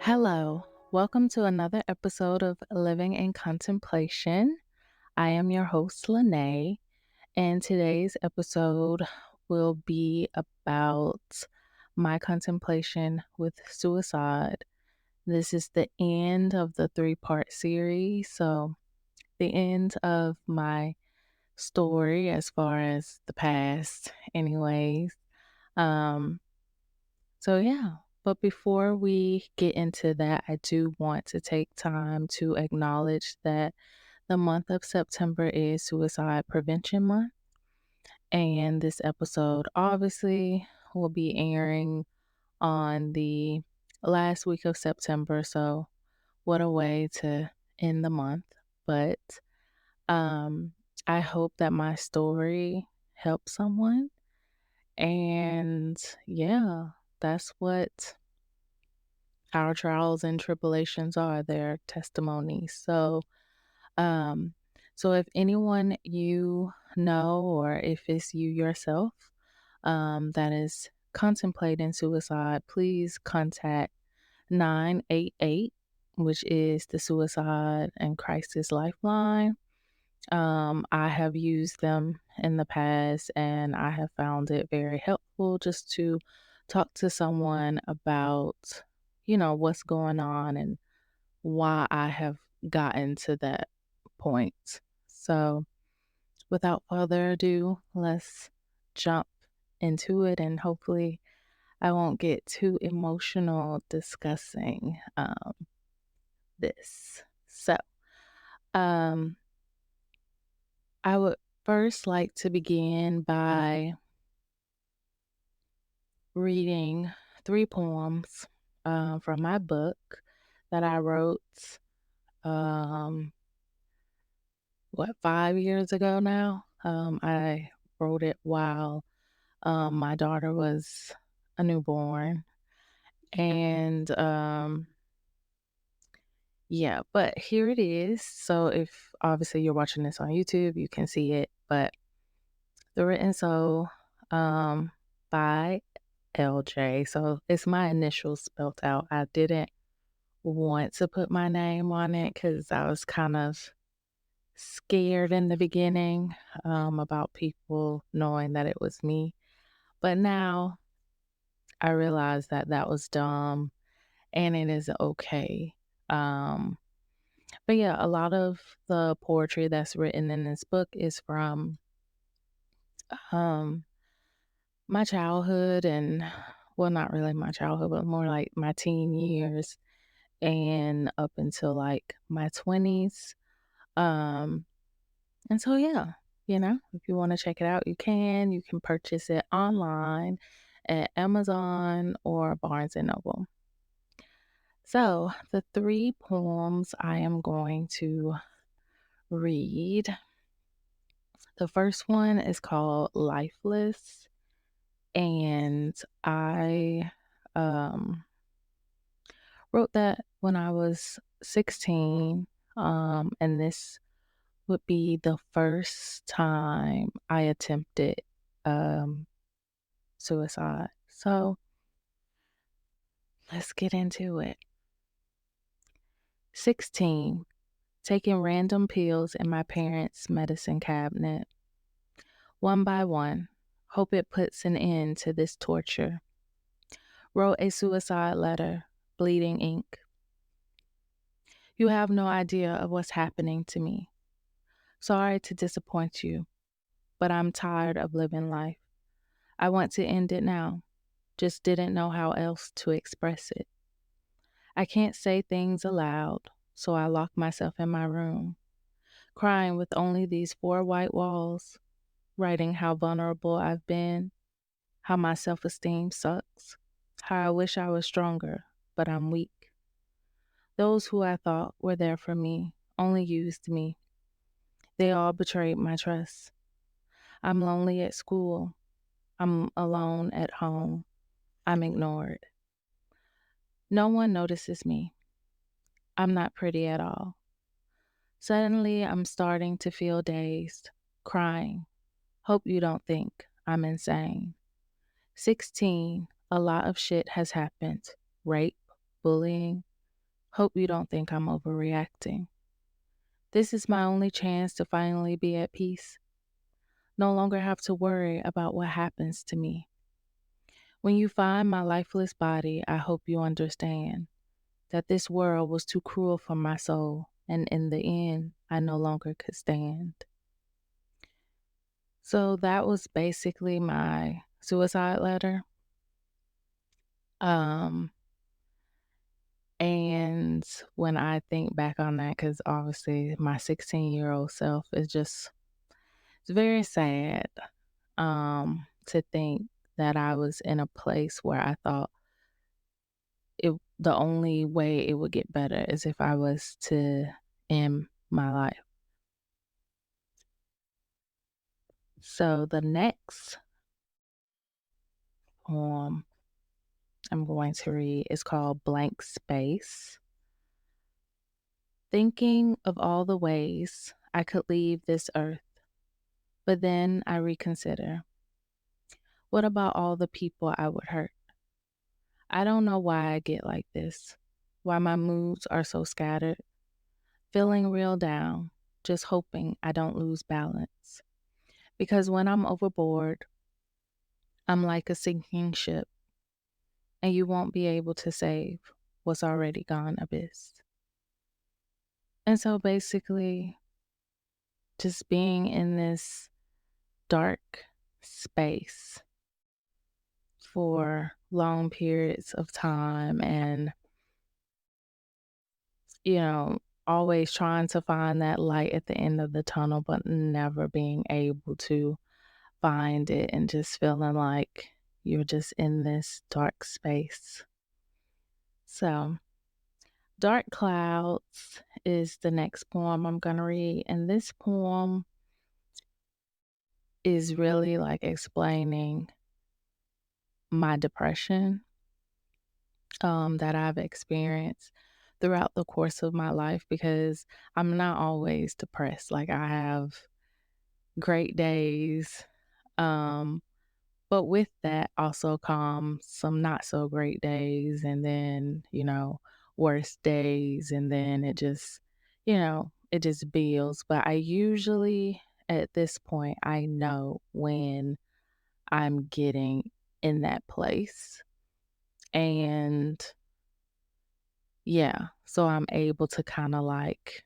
Hello, welcome to another episode of Living in Contemplation. I am your host, Lene, and today's episode will be about my contemplation with suicide. This is the end of the three-part series, so the end of my story as far as the past, anyways. Um, So, yeah. But before we get into that, I do want to take time to acknowledge that the month of September is Suicide Prevention Month. And this episode obviously will be airing on the last week of September. So, what a way to end the month. But um, I hope that my story helps someone. And yeah, that's what our trials and tribulations are their testimonies. Um, so if anyone you know, or if it's you yourself, that is contemplating suicide, please contact 988, which is the Suicide and Crisis Lifeline. I have used them in the past and I have found it very helpful just to talk to someone about, what's going on and why I have gotten to that point. So, without further ado, let's jump into it and hopefully I won't get too emotional discussing this. Um, I would first like to begin by reading three poems from my book that I wrote, um, 5 years ago now. I wrote it while my daughter was a newborn. And yeah, but here it is. So if obviously you're watching this on YouTube, you can see it. But the written soul by LJ. So it's my initials spelt out. I didn't want to put my name on it because I was kind of scared in the beginning about people knowing that it was me. But now I realize that that was dumb and it is okay. Um, but yeah, a lot of the poetry that's written in this book is from um, my childhood and, well, not really my childhood, but more like my teen years and up until like my 20s. Um, and so, yeah, if you want to check it out, you can. You can purchase it online at Amazon or Barnes and Noble. So, the three poems I am going to read. The first one is called Lifeless, and I um, wrote that when I was 16, and this would be the first time I attempted um, suicide. So let's get into it. 16, taking random pills in my parents' medicine cabinet. One by one, hope it puts an end to this torture. Wrote a suicide letter, bleeding ink. You have no idea of what's happening to me. Sorry to disappoint you, but I'm tired of living life. I want to end it now, just didn't know how else to express it. I can't say things aloud, so I lock myself in my room, crying with only these four white walls, writing how vulnerable I've been, how my self-esteem sucks, how I wish I was stronger, but I'm weak. Those who I thought were there for me only used me. They all betrayed my trust. I'm lonely at school. I'm alone at home. I'm ignored. No one notices me. I'm not pretty at all. Suddenly, I'm starting to feel dazed, crying. Hope you don't think I'm insane. 16, a lot of shit has happened. Rape, bullying. Hope you don't think I'm overreacting. This is my only chance to finally be at peace. No longer have to worry about what happens to me. When you find my lifeless body, I hope you understand that this world was too cruel for my soul, and in the end, I no longer could stand. So that was basically my suicide letter. Um, and when I think back on that, because obviously my 16-year-old self is just, it's very sad to think that I was in a place where I thought the only way it would get better is if I was to end my life. So the next poem I'm going to read is called Blank Space. Thinking of all the ways I could leave this earth, but then I reconsider. What about all the people I would hurt? I don't know why I get like this, why my moods are so scattered, feeling real down, just hoping I don't lose balance. Because when I'm overboard, I'm like a sinking ship, and you won't be able to save what's already gone abyss. And so basically, just being in this dark space for long periods of time and, you know, always trying to find that light at the end of the tunnel, but never being able to find it and just feeling like you're just in this dark space. So, Dark Clouds is the next poem I'm going to read. And this poem is really like explaining my depression that I've experienced throughout the course of my life because I'm not always depressed. Like I have great days. Um, but with that also comes some not so great days and then, worse days. And then it just builds. But I usually, at this point, I know when I'm getting in that place. And yeah, so I'm able to kind of like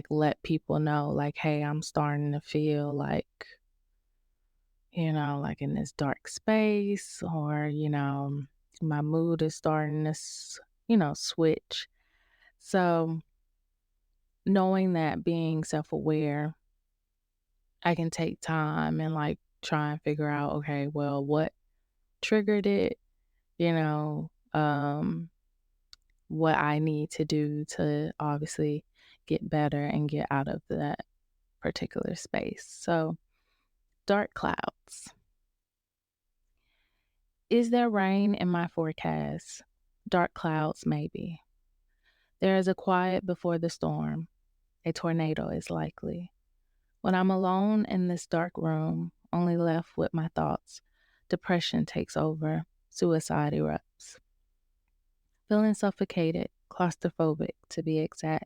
let people know, like, hey, I'm starting to feel like in this dark space, or, my mood is starting to, switch. So knowing that, being self aware, I can take time and like try and figure out, okay, well, what triggered it, you know, um, what I need to do to obviously get better and get out of that particular space. So, dark clouds. Is there rain in my forecast? Dark clouds, maybe. There is a quiet before the storm. A tornado is likely. When I'm alone in this dark room, only left with my thoughts, depression takes over, suicide erupts. Feeling suffocated, claustrophobic to be exact.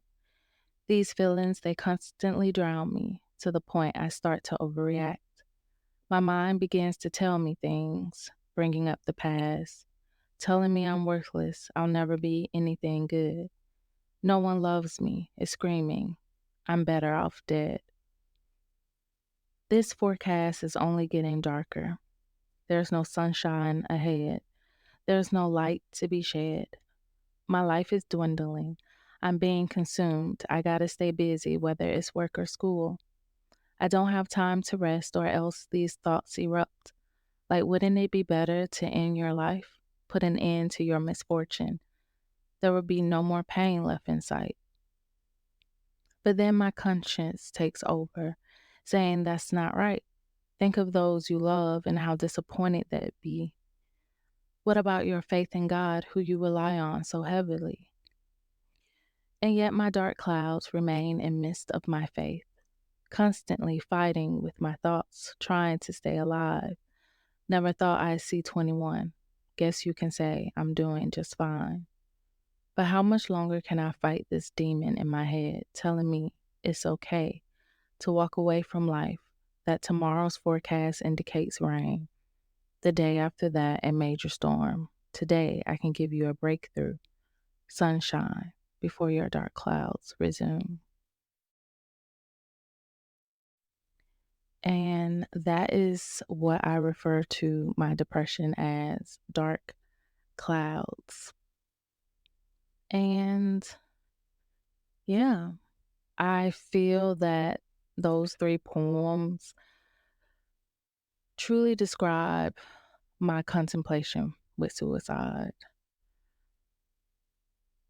These feelings, they constantly drown me to the point I start to overreact. My mind begins to tell me things, bringing up the past, telling me I'm worthless, I'll never be anything good. No one loves me, is screaming. I'm better off dead. This forecast is only getting darker. There's no sunshine ahead. There's no light to be shed. My life is dwindling. I'm being consumed. I gotta stay busy, whether it's work or school. I don't have time to rest, or else these thoughts erupt. Like, wouldn't it be better to end your life? Put an end to your misfortune. There would be no more pain left in sight. But then my conscience takes over, saying that's not right. Think of those you love and how disappointed that'd be. What about your faith in God, who you rely on so heavily? And yet my dark clouds remain in midst of my faith, constantly fighting with my thoughts, trying to stay alive. Never thought I'd see 21. Guess you can say I'm doing just fine. But how much longer can I fight this demon in my head telling me it's okay to walk away from life, that tomorrow's forecast indicates rain, the day after that, a major storm? Today, I can give you a breakthrough, sunshine, before your dark clouds resume. And that is what I refer to my depression as, dark clouds. And yeah, I feel that those three poems truly describe my contemplation with suicide.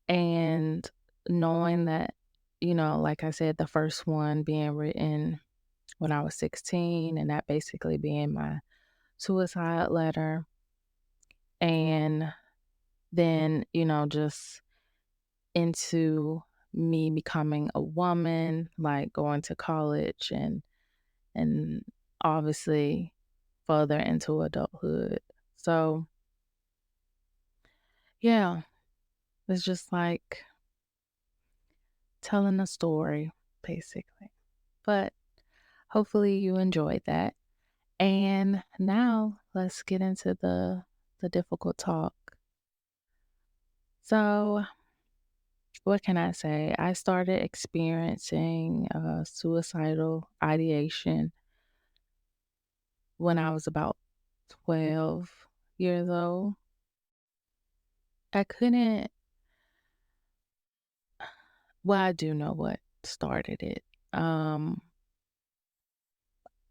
And knowing that, like I said, the first one being written when I was 16, and that basically being my suicide letter. And then, just into me becoming a woman, like going to college and obviously further into adulthood. So, yeah, it's just like telling a story basically. But hopefully you enjoyed that. And now let's get into the difficult talk. So, what can I say? I started experiencing suicidal ideation when I was about 12 years old. I couldn't, well, I do know what started it. Um,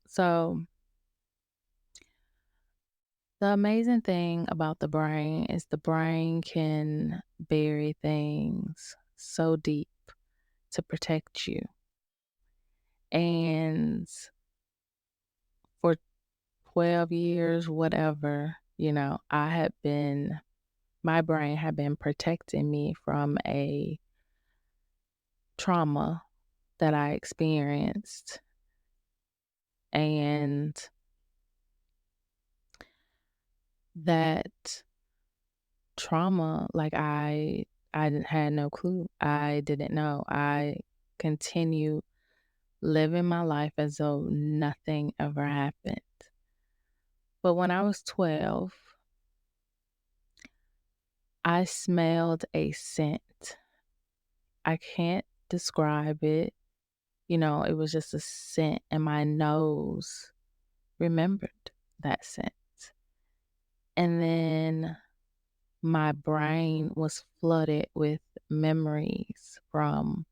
so, the amazing thing about the brain is the brain can bury things so deep to protect you. And for 12 years, whatever, my brain had been protecting me from a trauma that I experienced. And that trauma, like I had no clue. I didn't know. I continued living my life as though nothing ever happened. But when I was 12, I smelled a scent. I can't describe it. It was just a scent, and my nose remembered that scent. And then my brain was flooded with memories from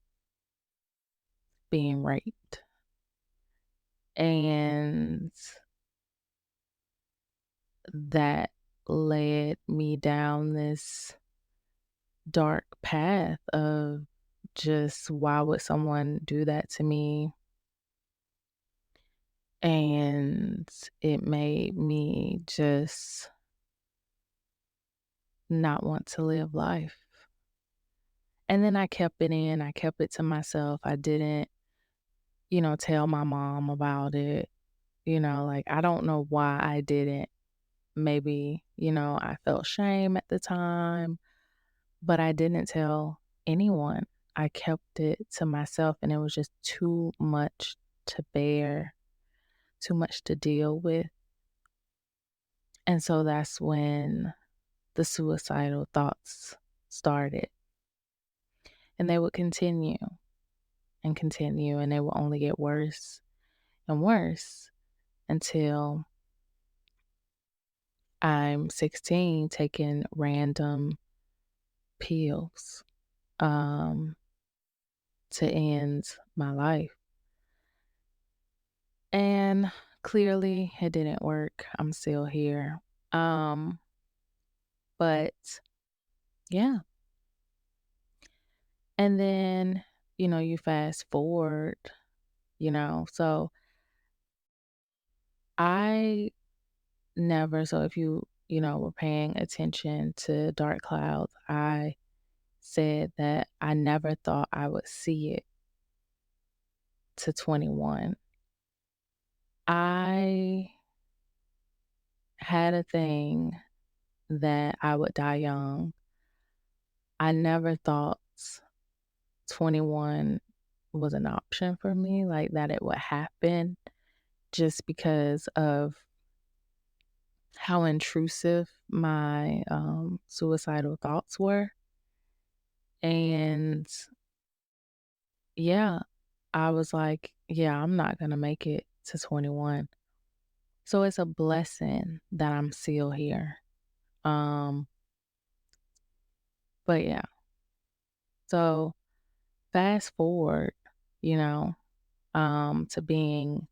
being raped. And that led me down this dark path of just why would someone do that to me? And it made me just not want to live life. And then I kept it in, I kept it to myself. I didn't, tell my mom about it. Like I don't know why I didn't. Maybe, I felt shame at the time, but I didn't tell anyone. I kept it to myself, and it was just too much to bear, too much to deal with. And so that's when the suicidal thoughts started. And they would continue and continue, and they would only get worse and worse until I'm 16 taking random pills um, to end my life. And clearly it didn't work. I'm still here. Um, but yeah. And then, you fast forward, so I never, so if you were paying attention to Dark Clouds, I said that I never thought I would see it to 21. I had a thing that I would die young. I never thought 21 was an option for me, like that it would happen just because of how intrusive my suicidal thoughts were. And yeah, I was like, yeah, I'm not going to make it to 21. So it's a blessing that I'm still here. Um, but yeah, so fast forward, you know, to being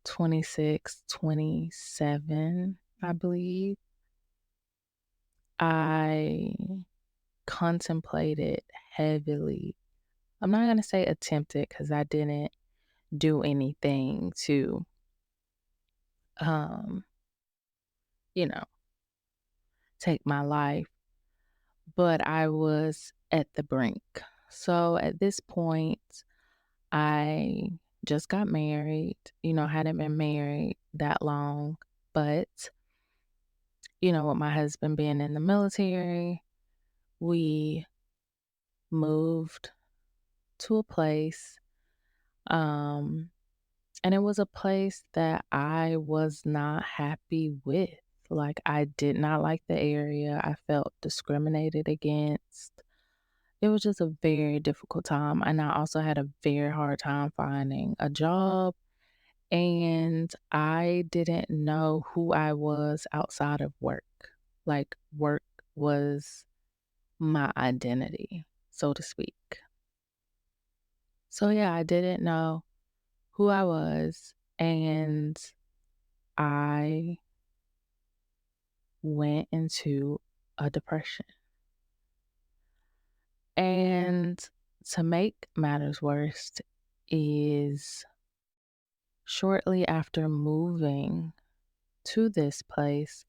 26, 27, I believe. I contemplated heavily. I'm not going to say attempted because I didn't do anything to, um, you know, take my life, but I was at the brink. So at this point, I just got married, hadn't been married that long, but, with my husband being in the military, we moved to a place. Um, and it was a place that I was not happy with. Like, I did not like the area. I felt discriminated against. It was just a very difficult time. And I also had a very hard time finding a job. And I didn't know who I was outside of work. Like, work was my identity, so to speak. So, yeah, I didn't know who I was. And I went into a depression. And to make matters worse is shortly after moving to this place,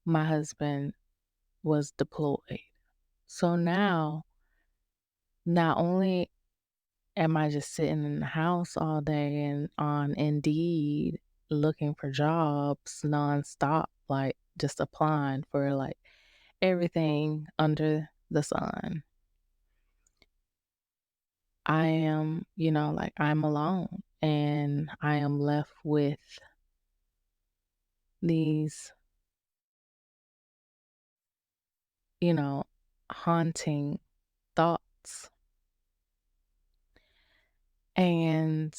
my husband was deployed. So now, not only am I just sitting in the house all day and on Indeed looking for jobs nonstop, like just applying for like everything under the sun. I am, like I'm alone and I am left with these, you know, haunting thoughts. And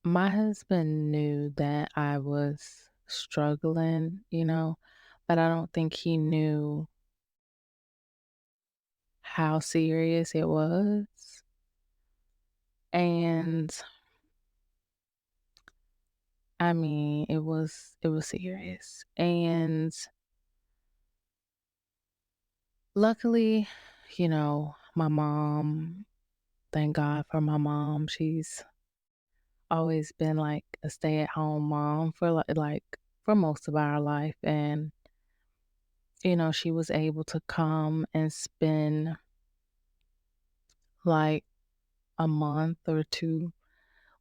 my husband knew that I was struggling, but I don't think he knew how serious it was. And I mean, it was serious. And luckily, my mom, thank God for my mom. She's always been like a stay-at-home mom for like for most of our life. And she was able to come and spend like a month or two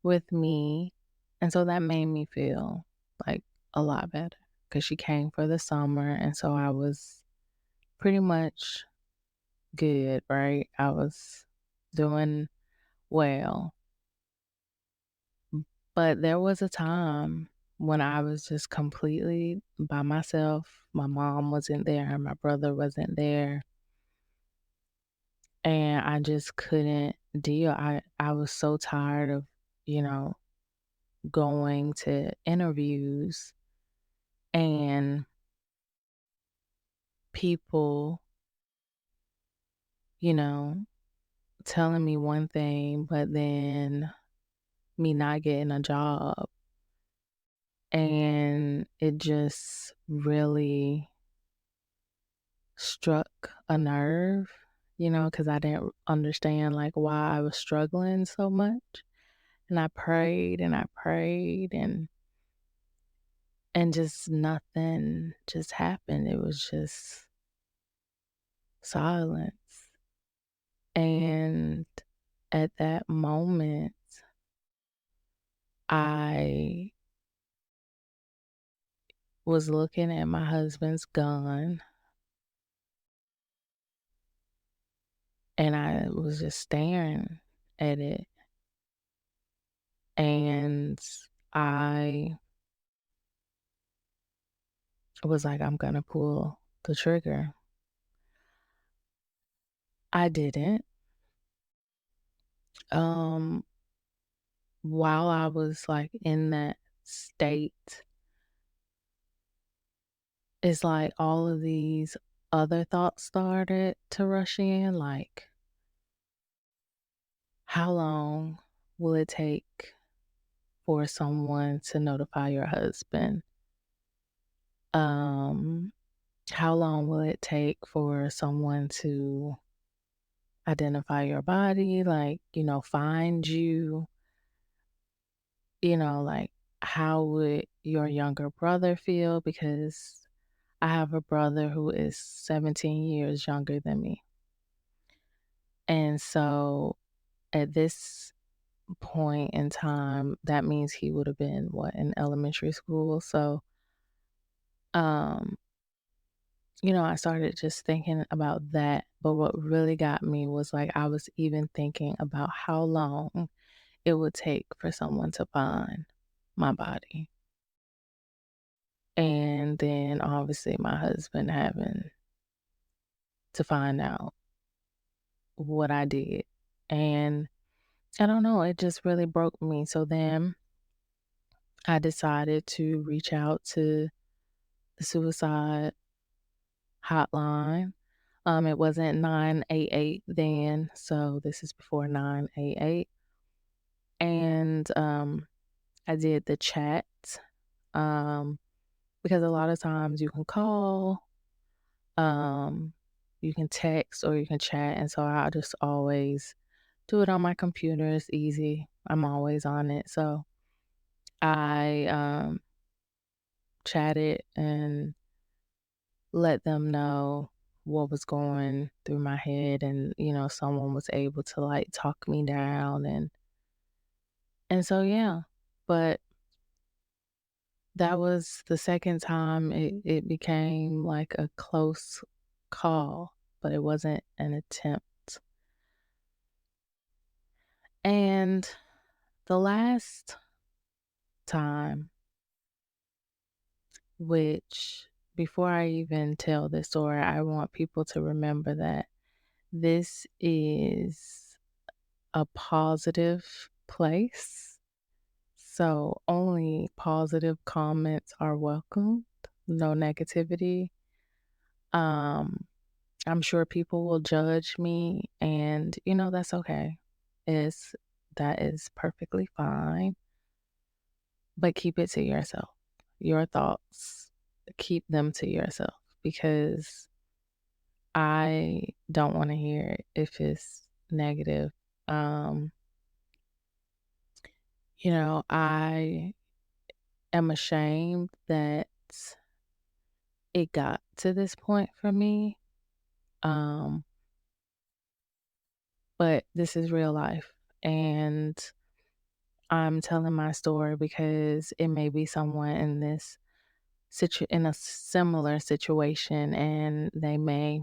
with me. And so that made me feel like a lot better because she came for the summer. And so I was pretty much good, right? I was doing well. But there was a time when I was just completely by myself. My mom wasn't there, my brother wasn't there, and I just couldn't deal. I was so tired of, you know, going to interviews and people, you know, telling me one thing, but then me not getting a job. And it just really struck a nerve, because I didn't understand like why I was struggling so much. And I prayed and I prayed and just nothing just happened. It was just silence. And at that moment, I was looking at my husband's gun. and I was just staring at it, and I was like, "I'm gonna pull the trigger." I didn't. Um, while I was, like, in that state, it's like all of these other thoughts started to rush in, like, how long will it take for someone to notify your husband? Um, how long will it take for someone to identify your body, like, find you? Like, how would your younger brother feel? Because I have a brother who is 17 years younger than me. And so at this point in time, that means he would have been what, in elementary school. So, um, I started just thinking about that. But what really got me was like I was even thinking about how long it would take for someone to find my body. And then obviously my husband having to find out what I did. And I don't know, it just really broke me. So then I decided to reach out to the suicide hotline. It wasn't 988 then, so this is before 988. And I did the chat um, because a lot of times you can call, um, you can text, or you can chat. And so I just always do it on my computer. It's easy. I'm always on it. So I chatted and let them know what was going through my head, and someone was able to like talk me down, and so yeah. But that was the second time it became like a close call, but it wasn't an attempt. And the last time, which before I even tell this story, I want people to remember that this is a positive place. So only positive comments are welcomed, no negativity. Um, I'm sure people will judge me, and that's okay. Is that is perfectly fine, but keep it to yourself. Your thoughts, keep them to yourself, because I don't want to hear it if it's negative. Um, I am ashamed that it got to this point for me. Um, but this is real life. And I'm telling my story because it may be someone in this in a similar situation, and they may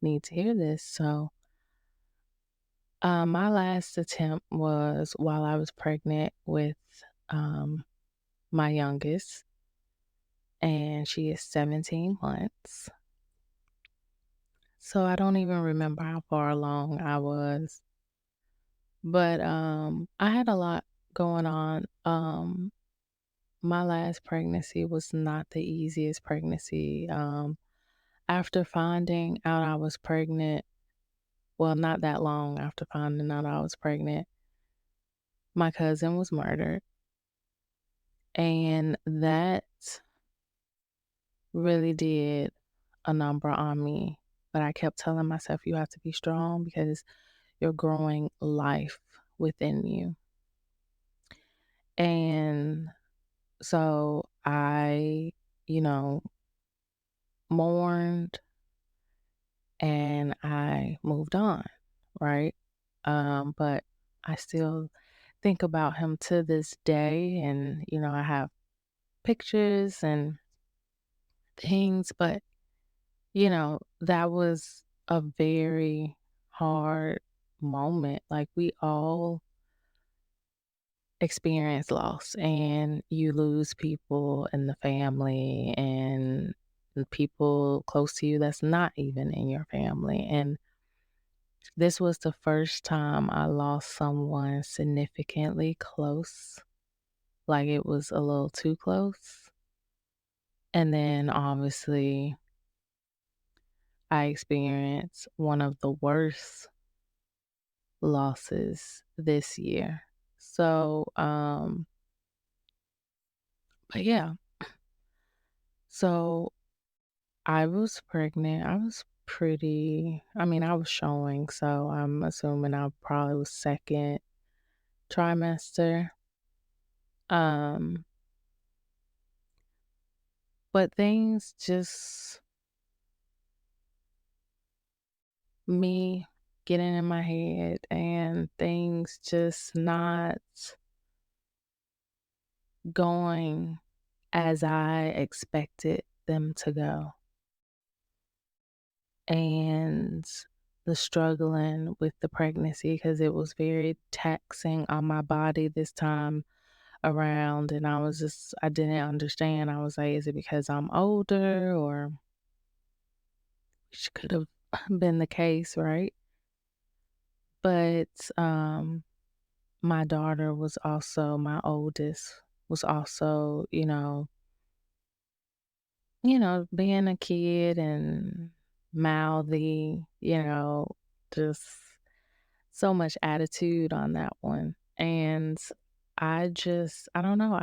need to hear this. So, my last attempt was while I was pregnant with um, my youngest, and she is 17 months. So I don't even remember how far along I was, but I had a lot going on. My last pregnancy was not the easiest pregnancy. After finding out I was pregnant, well, not that long after finding out I was pregnant, my cousin was murdered, and that really did a number on me. But I kept telling myself, you have to be strong because you're growing life within you. And so I, you know, mourned, and I moved on, right? But I still think about him to this day, and I have pictures and things, but that was a very hard moment. Like, we all experience loss, and you lose people in the family and the people close to you that's not even in your family. And this was the first time I lost someone significantly close. Like, it was a little too close. And then obviously I experienced one of the worst losses this year. So, but yeah, so I was pregnant. I was I was showing, so I'm assuming I probably was second trimester. Um, but things just, me getting in my head and things just not going as I expected them to go. And the struggling with the pregnancy, because it was very taxing on my body this time around. And I didn't understand. I was like, is it because I'm older, or which could have been the case, right? But my daughter was also, my oldest was also, being a kid and mouthy, just so much attitude on that one. And I don't know,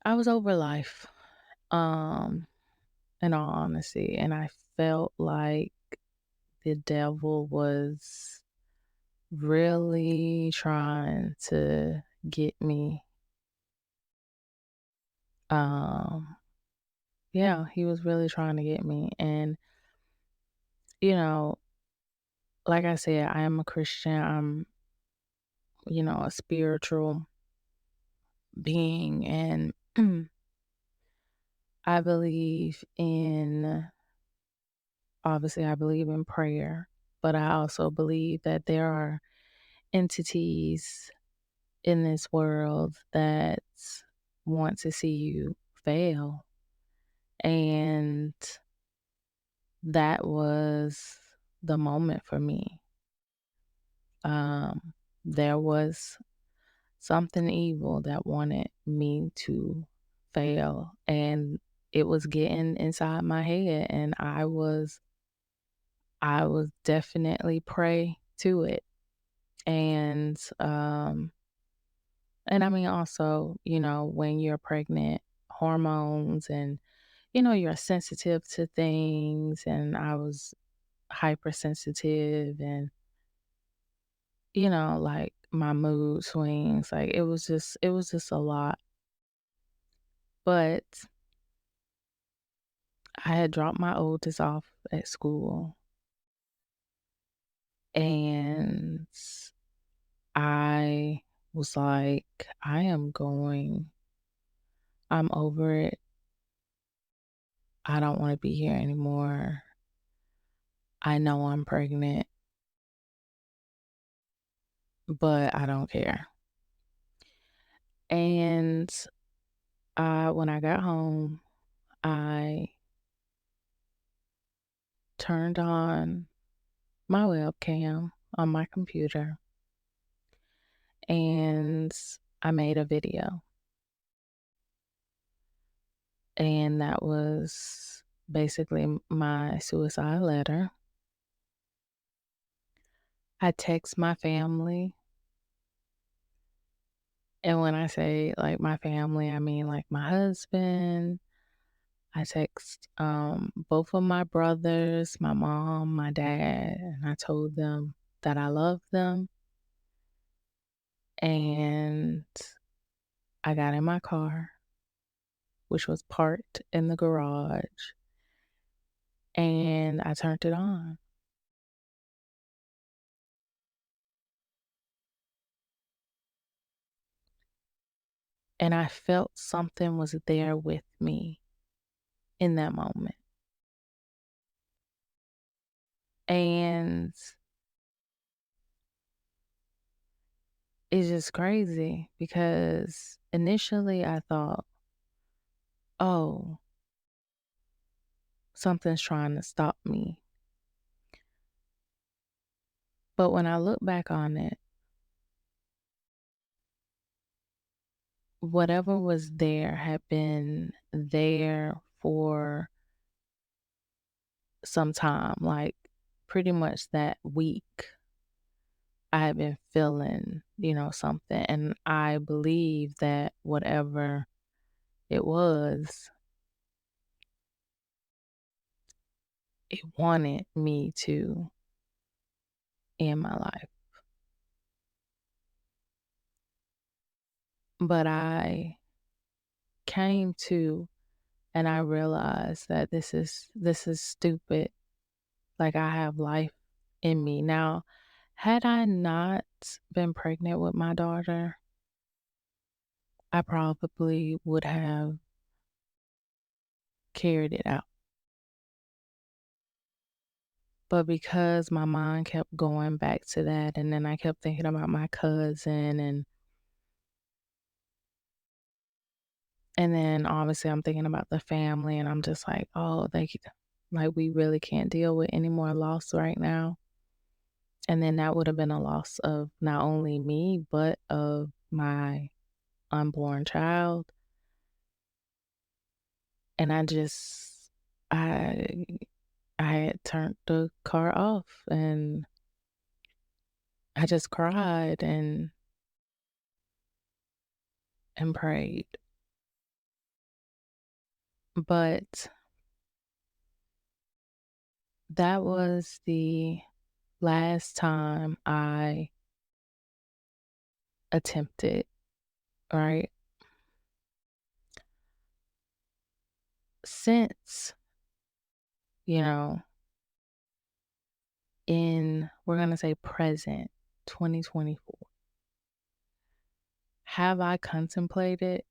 I was over life, um, in all honesty. And I felt like the devil was really trying to get me. Um, yeah, he was really trying to get me. And, you know, like I said, I am a Christian. I'm, a spiritual being. And I believe in, obviously, I believe in prayer, but I also believe that there are entities in this world that want to see you fail. And that was the moment for me. Um, there was something evil that wanted me to fail, and it was getting inside my head, and I was definitely prey to it. And also, when you're pregnant, hormones, and you're sensitive to things, and I was hypersensitive. And like, my mood swings, like, it was just a lot. But I had dropped my oldest off at school, and I was like, I'm over it. I don't want to be here anymore. I know I'm pregnant, but I don't care. And when I got home, I turned on my webcam on my computer, and I made a video. And that was basically my suicide letter. I text my family. And when I say, like, my family, I mean, like, my husband. I text both of my brothers, my mom, my dad, and I told them that I love them. And I got in my car, which was parked in the garage, and I turned it on. And I felt something was there with me in that moment. And it's just crazy because initially I thought, oh, something's trying to stop me. But when I look back on it, whatever was there had been there for some time, like pretty much that week. I had been feeling, something. And I believe that whatever it was, it wanted me to end my life. But I came to and I realized that this is stupid. Like I have life in me. Now, had I not been pregnant with my daughter, I probably would have carried it out. But because my mind kept going back to that, and then I kept thinking about my cousin, and then obviously I'm thinking about the family, and I'm just like, oh, like we really can't deal with any more loss right now. And then that would have been a loss of not only me, but of my unborn child. And I I had turned the car off and I just cried and prayed. But that was the last time I attempted, right? Since, you know, we're going to say present 2024, have I contemplated?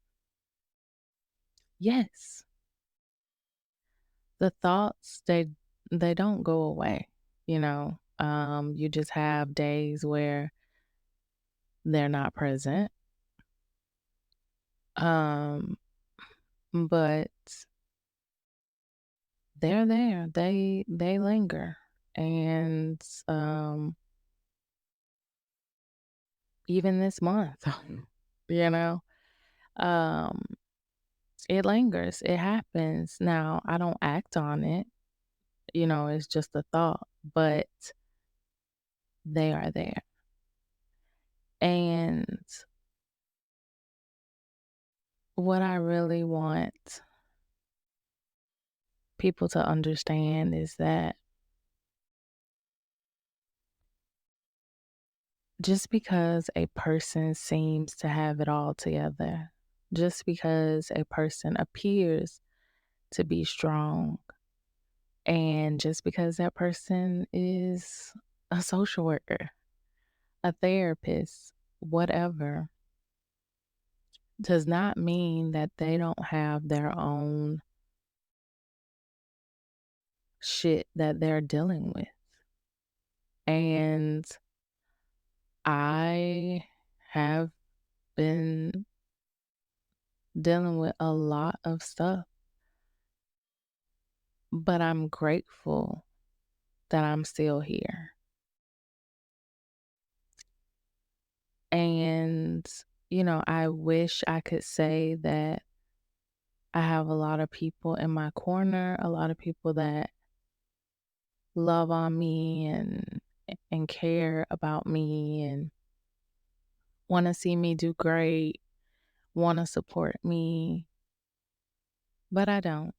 Yes. The thoughts, they don't go away, you know. You just have days where they're not present. Um, but they're there. They linger. And even this month, you know, um, it lingers. It happens. Now, I don't act on it. It's just a thought, but they are there. And what I really want people to understand is that just because a person seems to have it all together, just because a person appears to be strong, and just because that person is a social worker, a therapist, whatever, does not mean that they don't have their own shit that they're dealing with. And I have been dealing with a lot of stuff, but I'm grateful that I'm still here. And, I wish I could say that I have a lot of people in my corner, a lot of people that love on me and care about me and want to see me do great, want to support me, but I don't.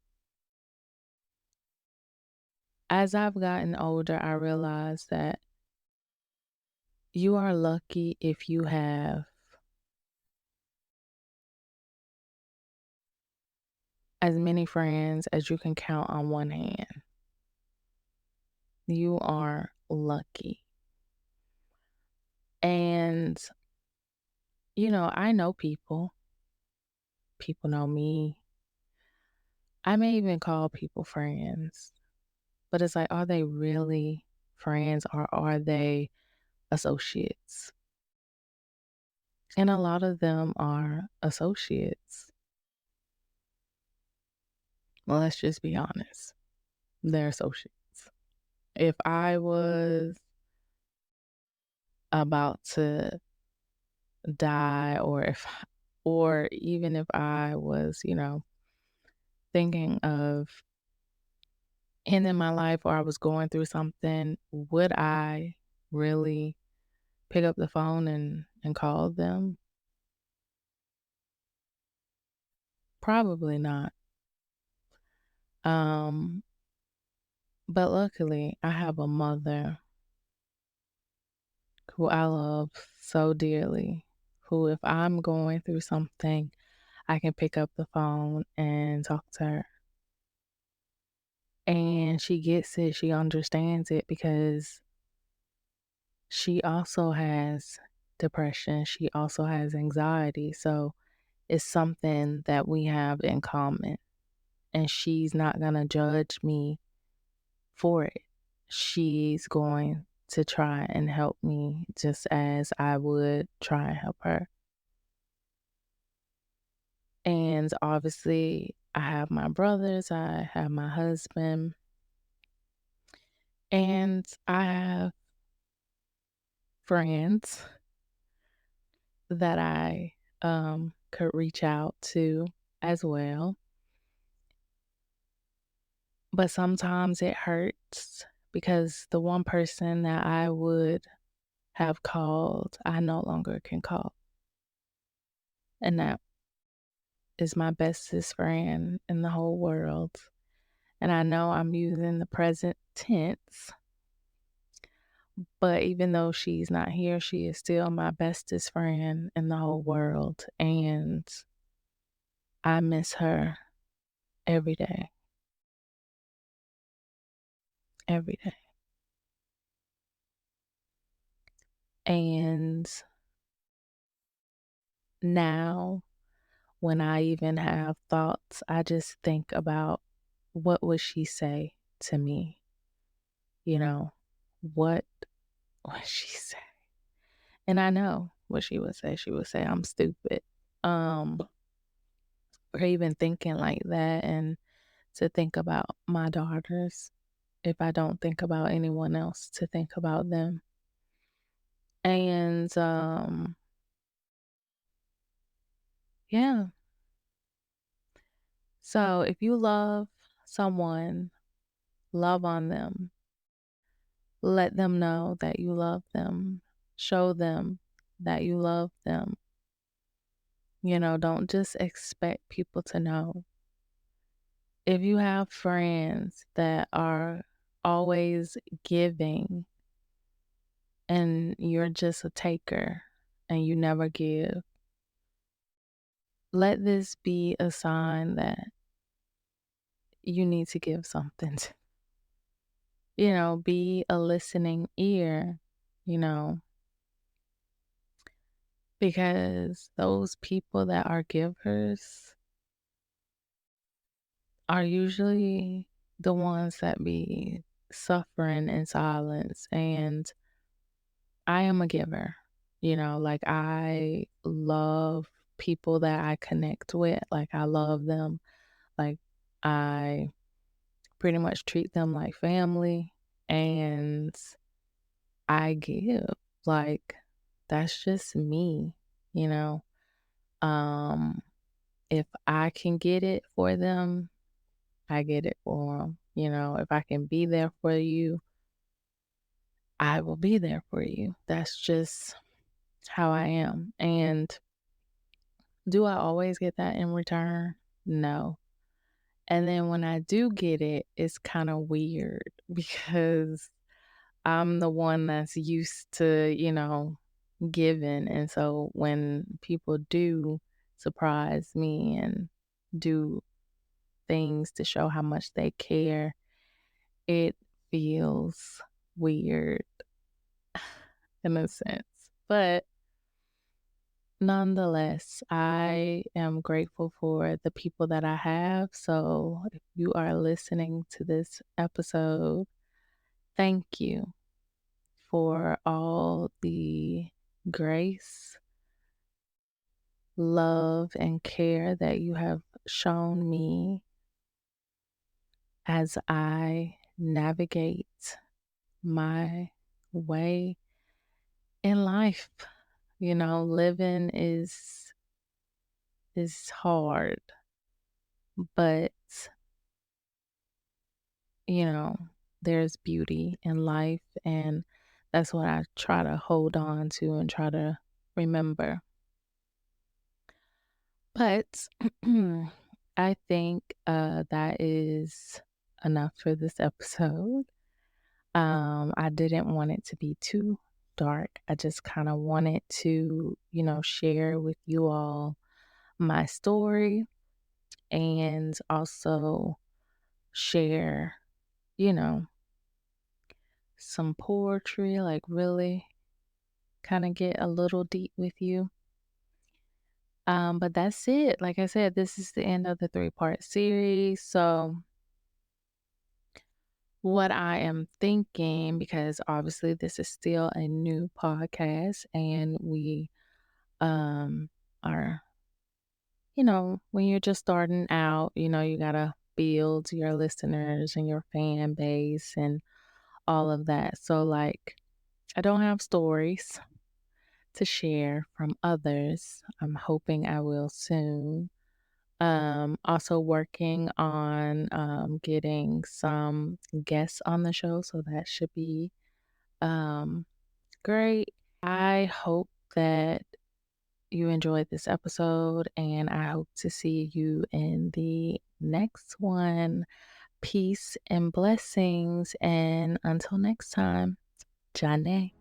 As I've gotten older, I realize that you are lucky if you have as many friends as you can count on one hand. You are lucky. And, I know people. People know me. I may even call people friends. But it's like, are they really? friends or are they associates? And a lot of them are associates. Well, let's just be honest. They're associates. If I was about to die or even if I was, thinking of ending my life or I was going through something, would I really pick up the phone and call them? Probably not. Um, but luckily I have a mother who I love so dearly, who if I'm going through something, I can pick up the phone and talk to her. And she gets it, she understands it because she also has depression, she also has anxiety. So it's something that we have in common. And she's not going to judge me for it. She's going to try and help me just as I would try and help her. And obviously, I have my brothers, I have my husband, and I have friends that I could reach out to as well. But sometimes it hurts because the one person that I would have called, I no longer can call. And that is my bestest friend in the whole world. And I know I'm using the present tense, but even though she's not here, she is still my bestest friend in the whole world. And I miss her every day, every day. And now, when I even have thoughts, I just think about what would she say to me? You know, what would she say? And I know what she would say. She would say, I'm stupid. Um, or even thinking like that and to think about my daughters if I don't think about anyone else to think about them. And yeah. So if you love someone, love on them. Let them know that you love them. Show them that you love them. Don't just expect people to know. If you have friends that are always giving and you're just a taker and you never give, let this be a sign that you need to give something. Be a listening ear, you know, because those people that are givers are usually the ones that be suffering in silence. And I am a giver, like I love people that I connect with. Like I love them. Like I pretty much treat them like family and I give. Like that's just me, you know. Um if I can get it for them, I get it for them. If I can be there for you, I will be there for you. That's just how I am. And do I always get that in return? No. And then when I do get it, it's kind of weird because I'm the one that's used to, giving. And so when people do surprise me and do things to show how much they care, it feels weird in a sense. But nonetheless, I am grateful for the people that I have. So if you are listening to this episode, thank you. for all the grace, love, and care that you have shown me as I navigate my way in life. Living is hard, but you know, there's beauty in life, and that's what I try to hold on to and try to remember. But I think that is enough for this episode. I didn't want it to be too dark. I just kind of wanted to, share with you all my story and also share, you know, some poetry, like really kind of get a little deep with you. But that's it. Like I said, this is the end of the three-part series. So what I am thinking, because obviously this is still a new podcast and we um are, when you're just starting out, you gotta build your listeners and your fan base and all of that. So like I don't have stories to share from others. I'm hoping I will soon. Also working on getting some guests on the show, so that should be um great. I hope that you enjoyed this episode and I hope to see you in the next one. Peace and blessings, and until next time, Janae.